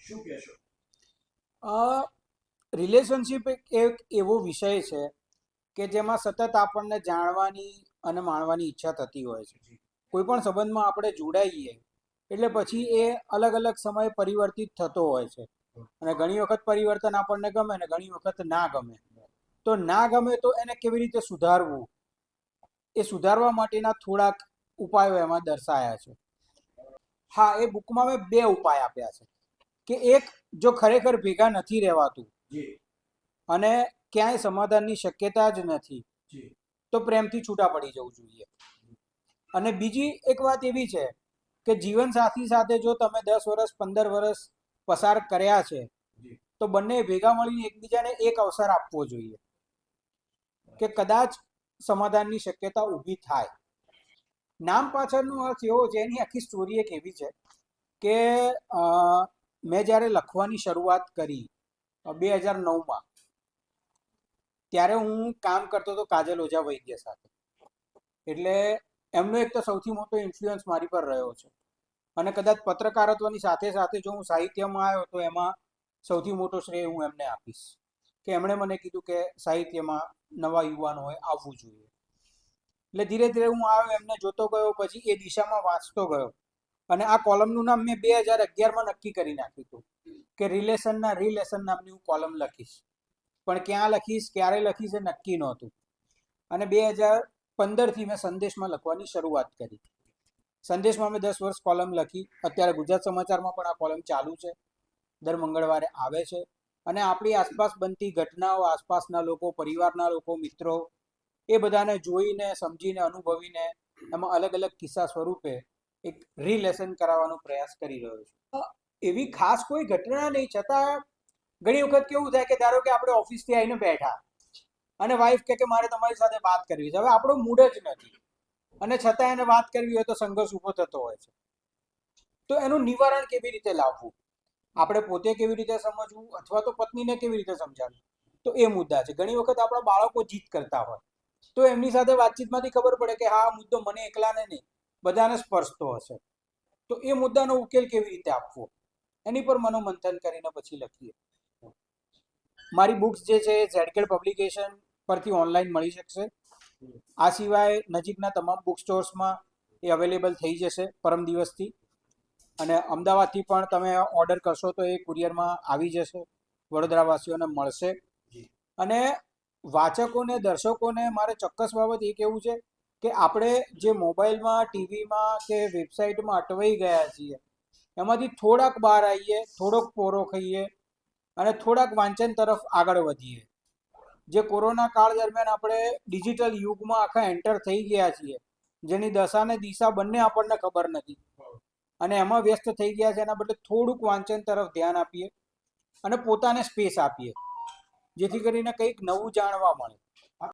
શું કહેશો? રિલેશનશિપ એક એવો વિષય છે કે જેમાં સતત આપણને જાણવાની અને માણવાની ઈચ્છા થતી હોય છે. જી. કોઈ પણ સંબંધમાં આપણે જોડાઈએ એટલે પછી એ અલગ અલગ સમયે પરિવર્તિત થતો હોય છે. અને ઘણી વખત પરિવર્તન આપણને ગમે ને ઘણી વખત ના ગમે. તો ના ગમે તો એને કેવી રીતે સુધારવું, એ સુધારવા માટેના થોડાક ઉપાયો એમાં દર્શાયા છે. હા, એ બુકમાં મેં બે ઉપાય આપ્યા છે કે એક, જો ખરેખર ભેગા નથી રહેવાતું જી. અને ક્યાંય સમાધાનની શક્યતા જ નથી જી. તો પ્રેમથી છૂટા પડી જવું જોઈએ. અને બીજી એક વાત એવી છે કે જીવનસાથી સાથે જો તમે 10 વર્ષ 15 વર્ષ પસાર કર્યા છે જી. તો બંને ભેગા મળીને એકબીજાને એક અવસર આપવો જોઈએ કે કદાચ સમાધાનની શક્યતા ઊભી થાય. નામ પાછળનો અર્થ એવો છે, એની આખી સ્ટોરી એક એવી છે કે મેં જ્યારે લખવાની શરૂઆત કરી 2009માં, ત્યારે હું કામ કરતો હતો કાજલ ઓઝા વૈદ્ય સાથે. એટલે એમનો એક તો સૌથી મોટો ઇન્ફ્લુઅન્સ મારી પર રહ્યો છે. અને કદાચ પત્રકારત્વની સાથે સાથે જો હું સાહિત્યમાં આવ્યો તો એમાં સૌથી મોટો શ્રેય હું એમને આપીશ કે એમણે મને કીધું કે સાહિત્યમાં નવા યુવાનોએ આવવું જોઈએ. એટલે ધીરે ધીરે હું આવ્યો, એમને જોતો ગયો, પછી એ દિશામાં વાંચતો ગયો. અને આ કોલમનું નામ મેં 2011માં નક્કી કરી નાખ્યું હતું કે રિલેશન નામની હું કોલમ લખીશ. પણ ક્યાં લખીશ, ક્યારે લખીશ એ નક્કી નહોતું. અને 2015થી મેં સંદેશમાં લખવાની શરૂઆત કરી. સંદેશમાં મેં 10 વર્ષ કોલમ લખી. અત્યારે ગુજરાત સમાચારમાં પણ આ કોલમ ચાલુ છે, દર મંગળવારે આવે છે. અને આપણી આસપાસ બનતી ઘટનાઓ, આસપાસના લોકો, પરિવારના લોકો, મિત્રો, એ બધાને જોઈને, સમજીને, અનુભવીને એમાં અલગ અલગ કિસ્સા સ્વરૂપે એક રિલેશન કરાવવાનો પ્રયાસ કરી રહ્યો છું. એવી ખાસ કોઈ ઘટના નહીં, છતાં ઘણી વખત કેવું થાય કે ધારો કે આપણે ઓફિસથી આવીને બેઠા અને વાઈફ કે મારે તમારી સાથે વાત કરવી છે. હવે આપણો મૂડ જ નથી અને છતાં એને વાત કરવી હોય તો સંઘર્ષ ઊભો થતો હોય છે. તો એનું નિવારણ કેવી રીતે લાવવું, આપણે પોતે કેવી રીતે સમજવું, અથવા તો પત્નીને કેવી રીતે સમજાવવું, તો એ મુદ્દા છે. ઘણી વખત આપણા બાળકો જીદ કરતા હોય તો એમની સાથે વાતચીતમાંથી ખબર પડે કે હા, મુદ્દો મને એકલાને નહીં, બધાને સ્પર્શતો હશે. તો એ મુદ્દાનો ઉકેલ કેવી રીતે આપવો, એની પર મનોમંથન કરીને પછી લખીએ. મારી બુક્સ જે છે એ ઝેડકેડ પબ્લિકેશન પરથી ઓનલાઈન મળી શકશે. આ સિવાય નજીકના તમામ બુક સ્ટોર્સમાં એ અવેલેબલ થઈ જશે પરમ દિવસથી. અને અમદાવાદથી પણ તમે ઓર્ડર કરશો તો એ કુરિયરમાં આવી જશે, વડોદરાવાસીઓને મળશે. અને વાચકોને, દર્શકોને મારે ચોક્કસ બાબત એ કહેવું છે કે આપણે જે મોબાઈલમાં, ટીવીમાં કે વેબસાઇટમાં અટવાઈ ગયા છીએ એમાંથી થોડાક બહાર આવીએ, થોડોક પોરો ખાઈએ અને થોડાક વાંચન તરફ આગળ વધીએ. જે કોરોના કાળ દરમિયાન આપણે ડિજિટલ યુગમાં આખા એન્ટર થઈ ગયા છીએ, જેની દશા ને દિશા બંને આપણને ખબર નથી અને એમાં વ્યસ્ત થઈ ગયા છે, એના બદલે થોડુંક વાંચન તરફ ધ્યાન આપીએ અને પોતાને સ્પેસ આપીએ, જેથી કરીને કંઈક નવું જાણવા મળે.